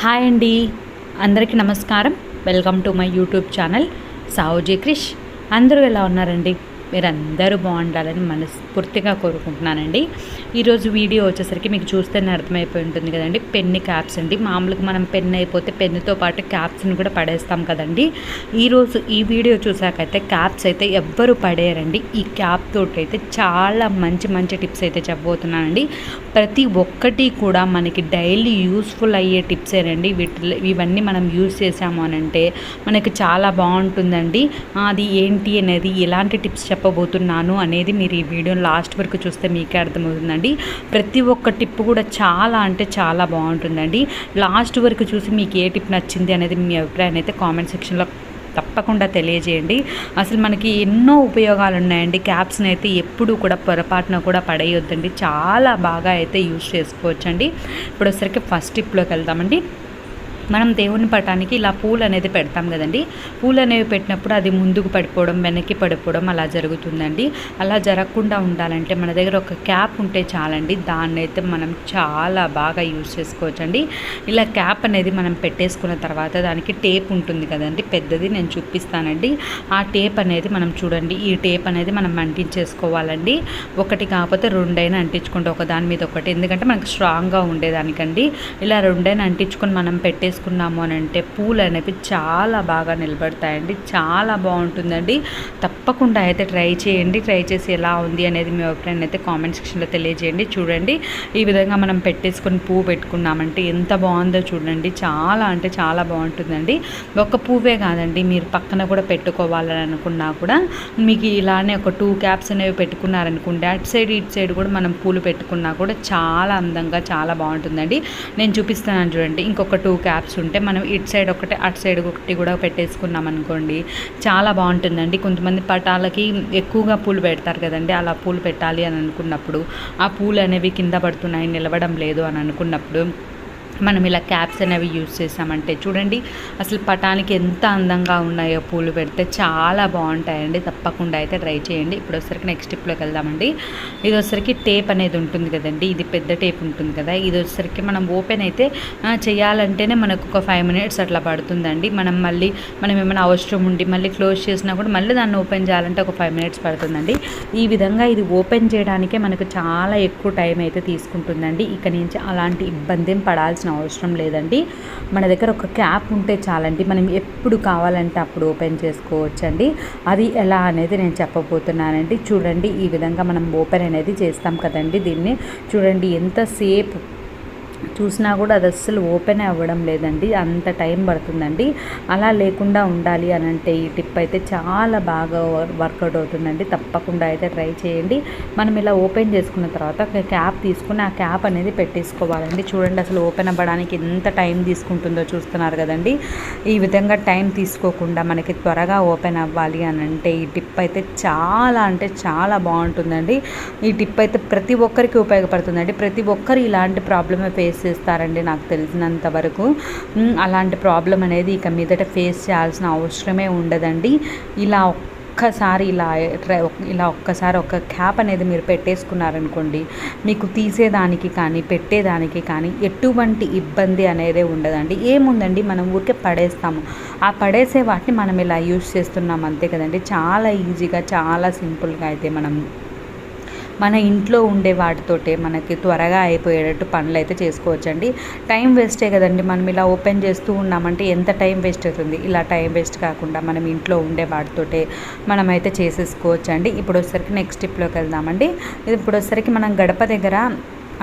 Hi అండి, అందరికీ నమస్కారం. Welcome to my YouTube channel Savuji Krish. అందరూ ఎలా ఉన్నారండి? మీరందరూ బాగుండాలని మనస్ఫూర్తిగా కోరుకుంటున్నానండి. ఈరోజు వీడియో వచ్చేసరికి మీకు చూస్తేనే అర్థమైపోయి ఉంటుంది కదండి, పెన్ను క్యాప్స్ అండి. మామూలుగా మనం పెన్ అయిపోతే పెన్నుతో పాటు క్యాప్స్ని కూడా పడేస్తాం కదండి. ఈరోజు ఈ వీడియో చూసాకైతే క్యాప్స్ అయితే ఎవ్వరు పడేయరండి. ఈ క్యాప్ తోటి అయితే చాలా మంచి టిప్స్ అయితే చెప్పబోతున్నానండి. ప్రతి ఒక్కటి కూడా మనకి డైలీ యూస్ఫుల్ అయ్యే టిప్సేనండి. ఇవన్నీ మనం యూస్ చేసాము అని అంటే మనకి చాలా బాగుంటుందండి. అది ఏంటి అనేది, ఎలాంటి టిప్స్ చెప్పబోతున్నాను అనేది మీరు ఈ వీడియో లాస్ట్ వరకు చూస్తే మీకే అర్థమవుతుందండి. ప్రతి ఒక్క టిప్ కూడా చాలా అంటే చాలా బాగుంటుందండి. లాస్ట్ వరకు చూసి మీకు ఏ టిప్ నచ్చింది అనేది మీ అభిప్రాయాన్ని అయితే కామెంట్ సెక్షన్లో తప్పకుండా తెలియజేయండి. అసలు మనకి ఎన్నో ఉపయోగాలు ఉన్నాయండి. క్యాప్స్ని అయితే ఎప్పుడు కూడా పొరపాటున కూడా పడేయొద్దండి. చాలా బాగా అయితే యూజ్ చేసుకోవచ్చండి. ఇప్పుడు వచ్చరికి ఫస్ట్ టిప్లోకి వెళ్దామండి. మనం దేవుని పటానికి ఇలా పూలు అనేది పెడతాం కదండి. పూలు అనేవి పెట్టినప్పుడు అది ముందుకు పడిపోవడం, వెనక్కి పడిపోవడం అలా జరుగుతుందండి. అలా జరగకుండా ఉండాలంటే మన దగ్గర ఒక క్యాప్ ఉంటే చాలండి. దాన్ని అయితే మనం చాలా బాగా యూజ్ చేసుకోవచ్చండి. ఇలా క్యాప్ అనేది మనం పెట్టేసుకున్న తర్వాత దానికి టేప్ ఉంటుంది కదండి, పెద్దది నేను చూపిస్తానండి. ఆ టేప్ అనేది మనం చూడండి, ఈ టేప్ అనేది మనం అంటించేసుకోవాలండి. ఒకటి కాకపోతే రెండైనా అంటించుకుంటే ఒకదాని మీద ఒకటి, ఎందుకంటే మనకు స్ట్రాంగ్గా ఉండేదానికండి. ఇలా రెండైనా అంటించుకొని మనం పెట్టేసుకున్నాము అని అంటే పూలు అనేవి చాలా బాగా నిలబడతాయండి. చాలా బాగుంటుందండి. తప్పకుండా అయితే ట్రై చేయండి. ట్రై చేసి ఎలా ఉంది అనేది మీ అభిప్రాయాన్ని అయితే కామెంట్ సెక్షన్లో తెలియజేయండి. చూడండి, ఈ విధంగా మనం పెట్టేసుకొని పువ్వు పెట్టుకున్నామంటే ఎంత బాగుందో చూడండి. చాలా అంటే చాలా బాగుంటుందండి. ఒక పువ్వే కాదండి, మీరు పక్కన కూడా పెట్టుకోవాలని అనుకున్నా కూడా మీకు ఇలానే ఒక 2 క్యాప్స్ అనేవి పెట్టుకున్నారనుకోండి, అటు సైడ్ ఇటు సైడ్ కూడా మనం పూలు పెట్టుకున్నా కూడా చాలా అందంగా చాలా బాగుంటుందండి. నేను చూపిస్తున్నాను చూడండి. ఇంకొక 2 క్యాప్స్ ఉంటే మనం ఇటు సైడ్ ఒకటి అటు సైడ్ ఒకటి కూడా పెట్టేసుకున్నాం అనుకోండి, చాలా బాగుంటుందండి. కొంతమంది పటాలకి ఎక్కువగా పూలు పెడతారు కదండి. అలా పూలు పెట్టాలి అని అనుకున్నప్పుడు ఆ పూలు అనేవి కింద పడుతున్నాయి, నిలవడం లేదు అని అనుకున్నప్పుడు మనం ఇలా క్యాప్స్ అనేవి యూజ్ చేసామంటే చూడండి, అసలు పటానికి ఎంత అందంగా ఉన్నాయో పూలు పెడితే చాలా బాగుంటాయండి. తప్పకుండా అయితే ట్రై చేయండి. ఇప్పుడు వచ్చరికి నెక్స్ట్ టిప్లోకి వెళ్దామండి. ఇది వచ్చరికి టేప్ అనేది ఉంటుంది కదండి, ఇది పెద్ద టేప్ ఉంటుంది కదా. ఇది వచ్చరికి మనం ఓపెన్ అయితే చేయాలంటేనే మనకు ఒక 5 minutes అట్లా పడుతుందండి. మనం ఏమైనా అవసరం ఉండి మళ్ళీ క్లోజ్ చేసినా కూడా మళ్ళీ దాన్ని ఓపెన్ చేయాలంటే ఒక 5 minutes పడుతుందండి. ఈ విధంగా ఇది ఓపెన్ చేయడానికే మనకు చాలా ఎక్కువ టైం అయితే తీసుకుంటుందండి. ఇక నుంచి అలాంటి ఇబ్బంది ఏం పడాల్సిన అవసరం లేదండి. మన దగ్గర ఒక క్యాప్ ఉంటే చాలండి, మనం ఎప్పుడు కావాలంటే అప్పుడు ఓపెన్ చేసుకోవచ్చండి. అది ఎలా అనేది నేను చెప్పబోతున్నానండి. చూడండి, ఈ విధంగా మనం ఓపెన్ అనేది చేస్తాం కదండి. దీన్ని చూడండి, ఎంతసేపు చూసినా కూడా అది అస్సలు ఓపెన్ అవ్వడం లేదండి. అంత టైం పడుతుందండి. అలా లేకుండా ఉండాలి అని అంటే ఈ టిప్ అయితే చాలా బాగా వర్కౌట్ అవుతుందండి. తప్పకుండా అయితే ట్రై చేయండి. మనం ఇలా ఓపెన్ చేసుకున్న తర్వాత ఒక క్యాప్ తీసుకుని ఆ క్యాప్ అనేది పెట్టేసుకోవాలండి. చూడండి, అసలు ఓపెన్ అవ్వడానికి ఎంత టైం తీసుకుంటుందో చూస్తున్నారు కదండి. ఈ విధంగా టైం తీసుకోకుండా మనకి త్వరగా ఓపెన్ అవ్వాలి అని అంటే ఈ టిప్ అయితే చాలా అంటే చాలా బాగుంటుందండి. ఈ టిప్ అయితే ప్రతి ఒక్కరికి ఉపయోగపడుతుందండి. ప్రతి ఒక్కరు ఇలాంటి ప్రాబ్లమే ఫేస్ చేస్తారండి నాకు తెలిసినంత వరకు. అలాంటి ప్రాబ్లం అనేది ఇక మీదట ఫేస్ చేయాల్సిన అవసరమే ఉండదండి. ఇలా ఒక్కసారి ఒక క్యాప్ అనేది మీరు పెట్టేసుకున్నారనుకోండి, మీకు తీసేదానికి కానీ పెట్టేదానికి కానీ ఎటువంటి ఇబ్బంది అనేది ఉండదండి. ఏముందండి, మనం ఊరికే పడేస్తాము. ఆ పడేసే వాటిని మనం ఇలా యూజ్ చేస్తున్నాం అంతే కదండి. చాలా ఈజీగా చాలా సింపుల్గా అయితే మన ఇంట్లో ఉండే వాటితోటే మనకి త్వరగా అయిపోయేటట్టు పనులు అయితే చేసుకోవచ్చండి. టైం వేస్టే కదండి. మనం ఇలా ఓపెన్ చేస్తూ ఉన్నామంటే ఎంత టైం వేస్ట్ అవుతుంది. ఇలా టైం వేస్ట్ కాకుండా మనం ఇంట్లో ఉండే వాటితోటే మనమైతే చేసేసుకోవచ్చండి. ఇప్పుడు వచ్చరికి నెక్స్ట్ టిప్లోకి వెళ్దామండి. ఇప్పుడు వచ్చరికి మనం గడప దగ్గర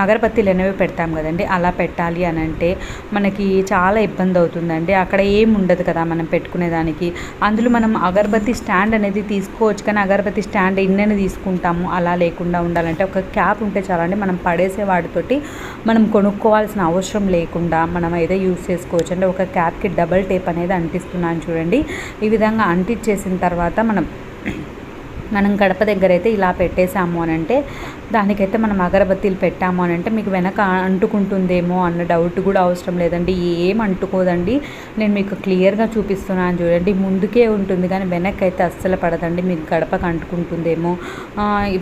అగరబత్తీలు అనేవి పెడతాం కదండి. అలా పెట్టాలి అని అంటే మనకి చాలా ఇబ్బంది అవుతుందండి. అక్కడ ఏం ఉండదు కదా మనం పెట్టుకునేదానికి. అందులో మనం అగరబత్తి స్టాండ్ అనేది తీసుకోవచ్చు, కానీ అగరబత్తి స్టాండ్ ఇన్నెని తీసుకుంటాము. అలా లేకుండా ఉండాలంటే ఒక క్యాప్ ఉంటే చాలండి. మనం పడేసే వాటితోటి మనం కొనుక్కోవాల్సిన అవసరం లేకుండా మనం అయితే యూజ్ చేసుకోవచ్చు అండి. ఒక క్యాప్కి డబల్ టేప్ అనేది అంటిస్తున్నాను చూడండి. ఈ విధంగా అంటించేసిన తర్వాత మనం గడప దగ్గర అయితే ఇలా పెట్టేసాము అని అంటే దానికైతే మనం అగరబత్తీలు పెట్టాము అని అంటే మీకు వెనక అంటుకుంటుందేమో అన్న డౌట్ కూడా అవసరం లేదండి. ఏం అంటుకోదండి. నేను మీకు క్లియర్గా చూపిస్తున్నాను చూడండి. ముందుకే ఉంటుంది కానీ వెనక్కి అయితే అస్సలు పడదండి. మీకు గడపకు అంటుకుంటుందేమో,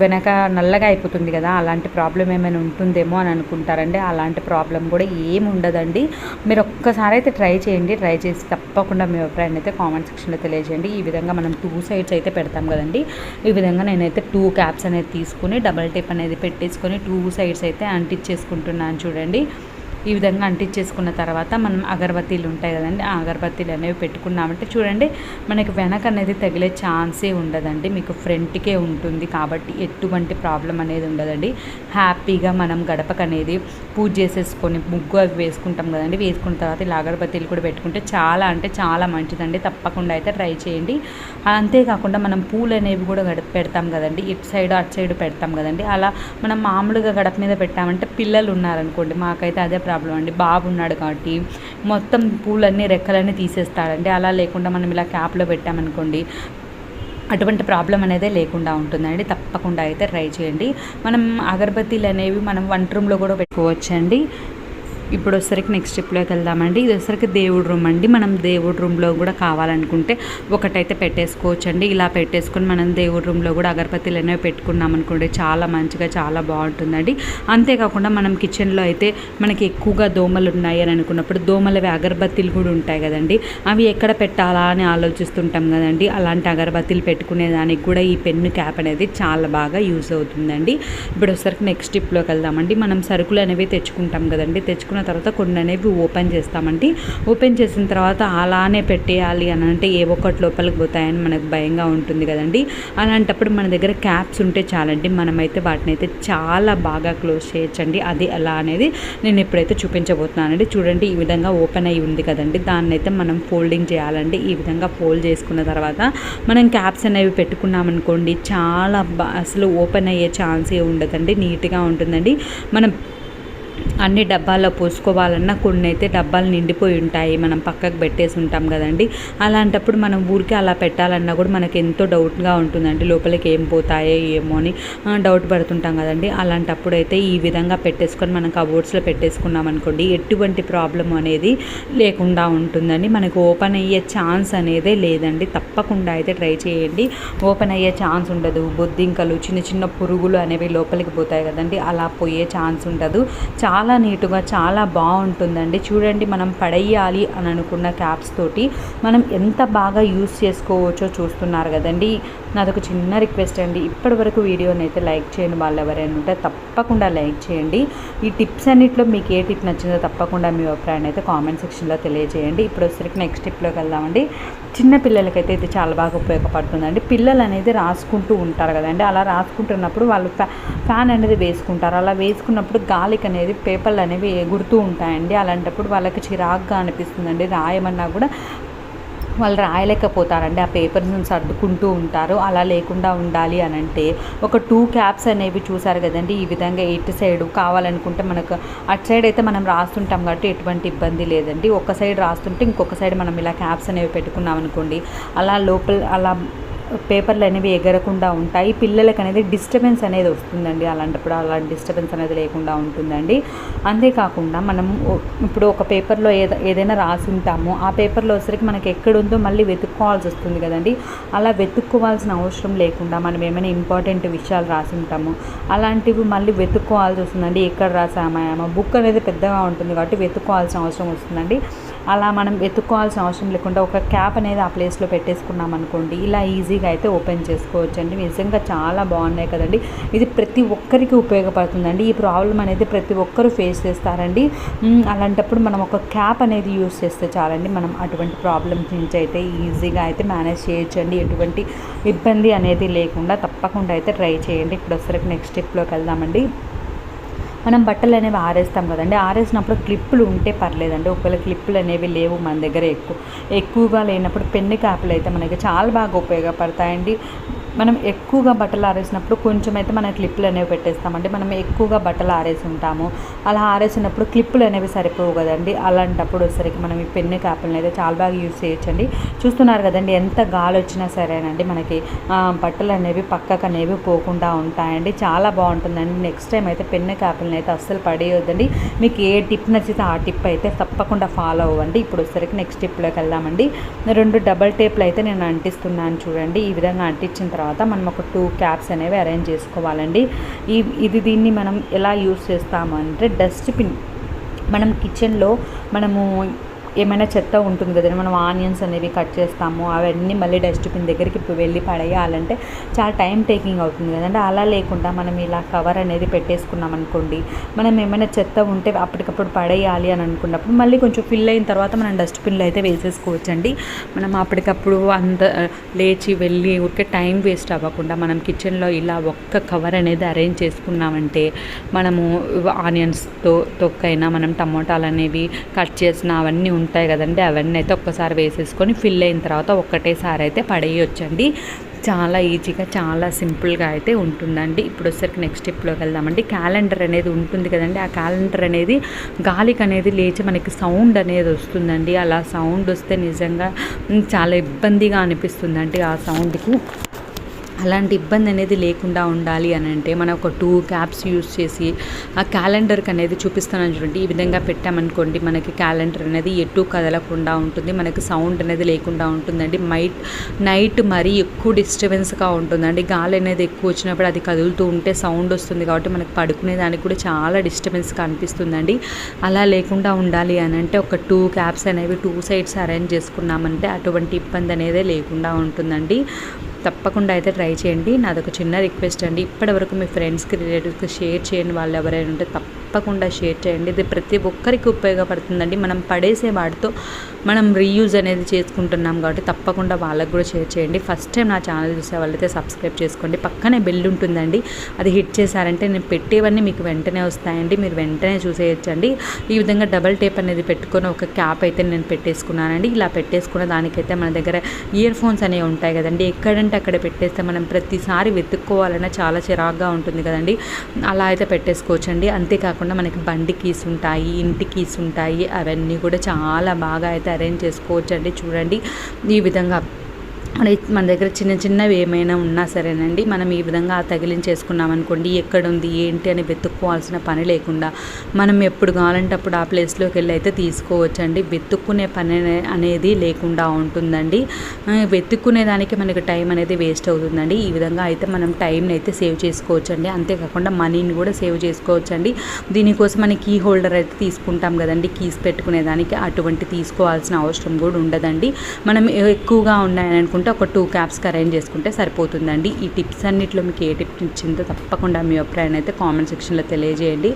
వెనక నల్లగా అయిపోతుంది కదా, అలాంటి ప్రాబ్లం ఏమైనా ఉంటుందేమో అని అనుకుంటారండి. అలాంటి ప్రాబ్లం కూడా ఏమి ఉండదండి. మీరు ఒక్కసారి అయితే ట్రై చేయండి. ట్రై చేసి తప్పకుండా మీ అభిప్రాయాన్ని అయితే కామెంట్ సెక్షన్లో తెలియజేయండి. ఈ విధంగా మనం 2 సైడ్స్ అయితే పెడతాం కదండి. ఈ విధంగా నేనైతే 2 క్యాప్స్ అనేది తీసుకుని డబల్ టేప్ అనేది పెట్టేసుకొని 2 సైడ్స్ అయితే అంటించేసుకుంటున్నాను చూడండి. ఈ విధంగా అంటించేసుకున్న తర్వాత మనం అగరబత్తీలు ఉంటాయి కదండి, ఆ అగరబత్తీలు అనేవి పెట్టుకున్నామంటే చూడండి మనకి వెనక అనేది తగిలే ఛాన్సే ఉండదండి. మీకు ఫ్రంట్కే ఉంటుంది కాబట్టి ఎటువంటి ప్రాబ్లం అనేది ఉండదండి. హ్యాపీగా మనం గడపకు అనేది పూజ చేసేసుకొని ముగ్గు అవి వేసుకుంటాం కదండి. వేసుకున్న తర్వాత ఇలా అగరబత్తీలు కూడా పెట్టుకుంటే చాలా అంటే చాలా మంచిదండి. తప్పకుండా అయితే ట్రై చేయండి. అంతేకాకుండా మనం పూలు అనేవి కూడా పెడతాం కదండి, ఇటు సైడ్ అటు సైడ్ పెడతాం కదండి. అలా మనం మామూలుగా గడప మీద పెట్టామంటే పిల్లలు ఉన్నారనుకోండి, మాకైతే అదే ప్రాబ్లం అండి. బాబు ఉన్నాడు కాబట్టి మొత్తం పూలన్నీ రెక్కలన్నీ తీసేస్తాడండి. అలా లేకుండా మనం ఇలా క్యాప్లో పెట్టామనుకోండి, అటువంటి ప్రాబ్లం అనేదే లేకుండా ఉంటుందండి. తప్పకుండా అయితే ట్రై చేయండి. మనం అగరబత్తీలు అనేవి మనం వంట రూమ్లో కూడా పెట్టుకోవచ్చండి. ఇప్పుడు వచ్చరికి నెక్స్ట్ స్టెప్లోకి వెళ్దామండి. ఇది వచ్చరికి దేవుడి రూమ్ అండి. మనం దేవుడి రూమ్లో కూడా కావాలనుకుంటే ఒకటైతే పెట్టేసుకోవచ్చు అండి. ఇలా పెట్టేసుకొని మనం దేవుడి రూమ్లో కూడా అగరబత్తీలు అనేవి పెట్టుకున్నాం అనుకోండి, చాలా మంచిగా చాలా బాగుంటుందండి. అంతేకాకుండా మనం కిచెన్లో అయితే మనకి ఎక్కువగా దోమలు ఉన్నాయి అని అనుకున్నప్పుడు దోమలవి అగరబత్తీలు కూడా ఉంటాయి కదండి, అవి ఎక్కడ పెట్టాలా అని ఆలోచిస్తుంటాం కదండి. అలాంటి అగరబత్తీలు పెట్టుకునే దానికి కూడా ఈ పెన్ను క్యాప్ అనేది చాలా బాగా యూజ్ అవుతుందండి. ఇప్పుడు వచ్చరికి నెక్స్ట్ స్టెప్లోకి వెళ్దామండి. మనం సరుకులు అనేవి తెచ్చుకుంటాం కదండి. తెచ్చుకున్న తర్వాత కొన్ని అనేవి ఓపెన్ చేస్తామండి. ఓపెన్ చేసిన తర్వాత అలానే పెట్టేయాలి అని అంటే ఏ ఒక్కటి లోపలికి పోతాయని మనకు భయంగా ఉంటుంది కదండి. అలాంటప్పుడు మన దగ్గర క్యాప్స్ ఉంటే చాలండి. మనమైతే వాటిని అయితే చాలా బాగా క్లోజ్ చేయొచ్చండి. అది ఎలా అనేది నేను ఇప్పుడైతే చూపించబోతున్నానండి. చూడండి, ఈ విధంగా ఓపెన్ అయ్యి ఉంది కదండి, దాన్ని అయితే మనం ఫోల్డింగ్ చేయాలండి. ఈ విధంగా ఫోల్డ్ చేసుకున్న తర్వాత మనం క్యాప్స్ అనేవి పెట్టుకున్నామనుకోండి, చాలా అసలు ఓపెన్ అయ్యే ఛాన్సే ఉండదండి. నీట్గా ఉంటుందండి. మనం అన్ని డబ్బాల్లో పోసుకోవాలన్నా కొన్ని అయితే డబ్బాలు నిండిపోయి ఉంటాయి, మనం పక్కకు పెట్టేసి ఉంటాం కదండి. అలాంటప్పుడు మనం ఊరికే అలా పెట్టాలన్నా కూడా మనకి ఎంతో డౌట్గా ఉంటుందండి, లోపలికి ఏం పోతాయో ఏమో అని డౌట్ పడుతుంటాం కదండి. అలాంటప్పుడు అయితే ఈ విధంగా పెట్టేసుకొని మనం కబోర్డ్స్లో పెట్టేసుకున్నాం అనుకోండి, ఎటువంటి ప్రాబ్లం అనేది లేకుండా ఉంటుందండి. మనకు ఓపెన్ అయ్యే ఛాన్స్ అనేదే లేదండి. తప్పకుండా అయితే ట్రై చేయండి. ఓపెన్ అయ్యే ఛాన్స్ ఉండదు. బొద్దింకలు, చిన్న చిన్న పురుగులు అనేవి లోపలికి పోతాయి కదండి, అలా పోయే ఛాన్స్ ఉండదు. చాలా నీట్గా చాలా బాగుంటుందండి. చూడండి, మనం పడేయాలి అని అనుకున్న క్యాప్స్ తోటి మనం ఎంత బాగా యూస్ చేసుకోవచ్చో చూస్తున్నారు కదండి. నాదొక చిన్న రిక్వెస్ట్ అండి, ఇప్పటి వరకు వీడియోని అయితే లైక్ చేయని వాళ్ళు ఎవరైనా ఉంటే తప్పకుండా లైక్ చేయండి. ఈ టిప్స్ అన్నింటిలో మీకు ఏ టిప్ నచ్చిందో తప్పకుండా మీ అభిప్రాయాన్ని అయితే కామెంట్ సెక్షన్లో తెలియజేయండి. ఇప్పుడు వచ్చరికి నెక్స్ట్ టిప్లోకి వెళ్దామండి. చిన్న పిల్లలకైతే ఇది చాలా బాగా ఉపయోగపడుతుందండి. పిల్లలు అనేది రాసుకుంటూ ఉంటారు కదండి, అలా రాసుకుంటున్నప్పుడు వాళ్ళు ఫ్యాన్ అనేది వేసుకుంటారు. అలా వేసుకున్నప్పుడు గాలికి అనేది పేపర్లు అనేవి ఎగురుతూ ఉంటాయండి. అలాంటప్పుడు వాళ్ళకి చిరాగ్గా అనిపిస్తుందండి. రాయమన్నా కూడా వాళ్ళు రాయలేకపోతారండి, ఆ పేపర్స్ని సర్దుకుంటూ ఉంటారు. అలా లేకుండా ఉండాలి అని అంటే ఒక 2 క్యాప్స్ అనేవి చూసారు కదండి, ఈ విధంగా ఇటు సైడ్ కావాలనుకుంటే మనకు అటు సైడ్ అయితే మనం రాస్తుంటాం కాబట్టి ఎటువంటి ఇబ్బంది లేదండి. ఒక సైడ్ రాస్తుంటే ఇంకొక సైడ్ మనం ఇలా క్యాప్స్ అనేవి పెట్టుకున్నాం అనుకోండి, అలా అలా పేపర్లు అనేవి ఎగరకుండా ఉంటాయి. పిల్లలకి అనేది డిస్టర్బెన్స్ అనేది వస్తుందండి. అలాంటప్పుడు అలాంటి డిస్టర్బెన్స్ అనేది లేకుండా ఉంటుందండి. అంతేకాకుండా మనం ఇప్పుడు ఒక పేపర్లో ఏదైనా రాసి ఉంటాము, ఆ పేపర్లో వచ్చరికి మనకి ఎక్కడుందో మళ్ళీ వెతుక్కోవాల్సి వస్తుంది కదండి. అలా వెతుక్కోవాల్సిన అవసరం లేకుండా మనం ఏమైనా ఇంపార్టెంట్ విషయాలు రాసి ఉంటాము, అలాంటివి మళ్ళీ వెతుక్కోవాల్సి వస్తుందండి. ఎక్కడ రాసామా, బుక్ అనేది పెద్దగా ఉంటుంది కాబట్టి వెతుక్కోవాల్సిన అవసరం వస్తుందండి. అలా మనం వెతుక్కోవాల్సిన అవసరం లేకుండా ఒక క్యాప్ అనేది ఆ ప్లేస్లో పెట్టేసుకున్నాం అనుకోండి, ఇలా ఈజీగా అయితే ఓపెన్ చేసుకోవచ్చండి. నిజంగా చాలా బాగున్నాయి కదండి. ఇది ప్రతి ఒక్కరికి ఉపయోగపడుతుందండి. ఈ ప్రాబ్లం అనేది ప్రతి ఒక్కరు ఫేస్ చేస్తారండి. అలాంటప్పుడు మనం ఒక క్యాప్ అనేది యూస్ చేస్తే చాలండి, మనం అటువంటి ప్రాబ్లమ్స్ నుంచి అయితే ఈజీగా అయితే మేనేజ్ చేయొచ్చండి. ఎటువంటి ఇబ్బంది అనేది లేకుండా తప్పకుండా అయితే ట్రై చేయండి. ఇప్పుడు వచ్చరికి నెక్స్ట్ స్టెప్లోకి వెళ్దామండి. మనం బట్టలు అనేవి ఆరేస్తాం కదండి, ఆరేసినప్పుడు క్లిప్పులు ఉంటే పర్లేదండి. ఒకవేళ క్లిప్పులు అనేవి లేవు మన దగ్గర ఎక్కువగా లేనప్పుడు పెన్ను క్యాప్లు అయితే మనకి చాలా బాగా ఉపయోగపడతాయండి. మనం ఎక్కువగా బట్టలు ఆరేసినప్పుడు కొంచెం అయితే మన క్లిప్పులు అనేవి పెట్టేస్తామండి. మనం ఎక్కువగా బట్టలు ఆరేసి ఉంటాము, అలా ఆరేసినప్పుడు క్లిప్పులు అనేవి సరిపోవు కదండి. అలాంటప్పుడు వచ్చేసరికి మనం ఈ పెన్ను క్యాప్లను అయితే చాలా బాగా యూజ్ చేయొచ్చండి. చూస్తున్నారు కదండి, ఎంత గాలి వచ్చినా సరేనండి మనకి బట్టలు అనేవి పక్కకు అనేవి పోకుండా ఉంటాయండి. చాలా బాగుంటుందండి. నెక్స్ట్ టైం అయితే పెన్ను క్యాప్లను అయితే అస్సలు పడేయొద్దండి. మీకు ఏ టిప్ నచ్చితే ఆ టిప్ అయితే తప్పకుండా ఫాలో అవ్వండి. ఇప్పుడు వచ్చేసరికి నెక్స్ట్ టిప్లోకి వెళ్దామండి. 2 డబల్ టేప్లు అయితే నేను అంటిస్తున్నాను చూడండి. ఈ విధంగా అంటించిన తర్వాత మనం ఒక 2 క్యాప్స్ అనేవి అరేంజ్ చేసుకోవాలండి. దీన్ని మనం ఎలా యూస్ చేస్తాము అంటే డస్ట్బిన్, మనం కిచెన్లో మనము ఏమైనా చెత్త ఉంటుంది కదండి, మనం ఆనియన్స్ అనేవి కట్ చేస్తాము, అవన్నీ మళ్ళీ డస్ట్బిన్ దగ్గరికి వెళ్ళి పడేయాలంటే చాలా టైం టేకింగ్ అవుతుంది కదండి. అలా లేకుండా మనం ఇలా కవర్ అనేది పెట్టేసుకున్నాం అనుకోండి, మనం ఏమైనా చెత్త ఉంటే అప్పటికప్పుడు పడేయాలి అని అనుకున్నప్పుడు మళ్ళీ కొంచెం ఫిల్ అయిన తర్వాత మనం డస్ట్బిన్లో అయితే వేసేసుకోవచ్చండి. మనం అప్పటికప్పుడు అంత లేచి వెళ్ళి ఊరికే టైం వేస్ట్ అవ్వకుండా మనం కిచెన్లో ఇలా ఒక్క కవర్ అనేది అరేంజ్ చేసుకున్నామంటే మనము ఆనియన్స్తో తొక్కైనా మనం టమోటాలు అనేవి కట్ చేసిన అవన్నీ ఉంటాయి కదండి, అవన్నీ అయితే ఒక్కసారి వేసేసుకొని ఫిల్ అయిన తర్వాత ఒక్కటేసారి అయితే పడేయొచ్చండి. చాలా ఈజీగా చాలా సింపుల్గా అయితే ఉంటుందండి. ఇప్పుడు వచ్చేసరికి నెక్స్ట్ స్టెప్లోకి వెళ్దామండి. క్యాలెండర్ అనేది ఉంటుంది కదండి, ఆ క్యాలెండర్ అనేది గాలికి అనేది లేచి మనకి సౌండ్ అనేది వస్తుందండి. అలా సౌండ్ వస్తే నిజంగా చాలా ఇబ్బందిగా అనిపిస్తుందండి. ఆ సౌండ్కి అలాంటి ఇబ్బంది అనేది లేకుండా ఉండాలి అని అంటే మనం ఒక 2 క్యాప్స్ యూస్ చేసి ఆ క్యాలెండర్కి అనేది చూపిస్తున్నాను చూడండి. ఈ విధంగా పెట్టామనుకోండి, మనకి క్యాలెండర్ అనేది ఎటు కదలకుండా ఉంటుంది, మనకి సౌండ్ అనేది లేకుండా ఉంటుందండి. నైట్ మరీ ఎక్కువ డిస్టర్బెన్స్గా ఉంటుందండి. గాలి అనేది ఎక్కువ వచ్చినప్పుడు అది కదులుతూ ఉంటే సౌండ్ వస్తుంది కాబట్టి మనకి పడుకునే దానికి కూడా చాలా డిస్టర్బెన్స్గా అనిపిస్తుందండి. అలా లేకుండా ఉండాలి అని అంటే ఒక 2 క్యాప్స్ అనేవి 2 సైడ్స్ అరేంజ్ చేసుకున్నామంటే అటువంటి ఇబ్బంది అనేది లేకుండా ఉంటుందండి. తప్పకుండా అయితే ట్రై చేయండి. నాదొక చిన్న రిక్వెస్ట్ అండి, ఇప్పటివరకు మీ ఫ్రెండ్స్కి రిలేటివ్స్కి షేర్ చేయండి. వాళ్ళు ఎవరైనా ఉంటే తప్పకుండా షేర్ చేయండి. ఇది ప్రతి ఒక్కరికి ఉపయోగపడుతుందండి. మనం పడేసే వాటితో మనం రీయూజ్ అనేది చేసుకుంటున్నాం కాబట్టి తప్పకుండా వాళ్ళకు కూడా షేర్ చేయండి. ఫస్ట్ టైం నా ఛానల్ చూసే వాళ్ళైతే సబ్స్క్రైబ్ చేసుకోండి. పక్కనే బెల్ ఉంటుందండి, అది హిట్ చేశారంటే నేను పెట్టేవన్నీ మీకు వెంటనే వస్తాయండి, మీరు వెంటనే చూసేయచ్చండి. ఈ విధంగా డబల్ టేప్ అనేది పెట్టుకొని ఒక క్యాప్ అయితే నేను పెట్టేసుకున్నానండి. ఇలా పెట్టేసుకున్న దానికైతే మన దగ్గర ఇయర్ ఫోన్స్ అనేవి ఉంటాయి కదండి, ఎక్కడంటే అక్కడ పెట్టేస్తే మనం ప్రతిసారి వెతుక్కోవాలన్నా చాలా చిరాగ్గా ఉంటుంది కదండి. అలా అయితే పెట్టేసుకోవచ్చండి. అంతేకాకుండా మనకి బండి కీస్ ఉంటాయి, ఇంటి కీస్ ఉంటాయి, అవన్నీ కూడా చాలా బాగా అయితే అరేంజ్ చేసుకోవచ్చండి. చూడండి ఈ విధంగా మన దగ్గర చిన్న చిన్నవి ఏమైనా ఉన్నా సరేనండి, మనం ఈ విధంగా తగిలించేసుకున్నాం అనుకోండి, ఎక్కడుంది ఏంటి అని వెతుక్కోవాల్సిన పని లేకుండా మనం ఎప్పుడు కావాలంటే అప్పుడు ఆ ప్లేస్లోకి వెళ్ళి అయితే తీసుకోవచ్చండి. వెతుక్కునే పని అనేది లేకుండా ఉంటుందండి. వెతుక్కునే దానికి మనకి టైం అనేది వేస్ట్ అవుతుందండి. ఈ విధంగా అయితే మనం టైంని అయితే సేవ్ చేసుకోవచ్చండి. అంతేకాకుండా మనీని కూడా సేవ్ చేసుకోవచ్చండి. దీనికోసం మనం కీ హోల్డర్ అయితే తీసుకుంటాం కదండి, కీస్ పెట్టుకునే దానికి, అటువంటి తీసుకోవాల్సిన అవసరం కూడా ఉండదండి. మనం ఎక్కువగా ఉన్నాయని అనుకుంటే ఒక 2 క్యాప్స్కి అరేంజ్ చేసుకుంటే సరిపోతుందండి. ఈ టిప్స్ అన్నింటిలో మీకు ఏ టిప్ ఇచ్చిందో తప్పకుండా మీ అభిప్రాయాన్ని అయితే కామెంట్ సెక్షన్లో తెలియజేయండి.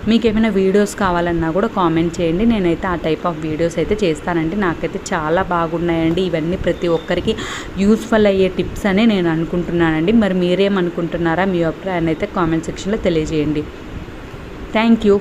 మీకు ఏమైనా వీడియోస్ కావాలన్నా కూడా కామెంట్ చేయండి, నేనైతే ఆ టైప్ ఆఫ్ వీడియోస్ అయితే చేస్తానండి. నాకైతే చాలా బాగున్నాయండి. ఇవన్నీ ప్రతి ఒక్కరికి యూస్ఫుల్ అయ్యే టిప్స్ అని నేను అనుకుంటున్నానండి. మరి మీరేమనుకుంటున్నారా? మీ అభిప్రాయాన్ని అయితే కామెంట్ సెక్షన్లో తెలియజేయండి. Thank you.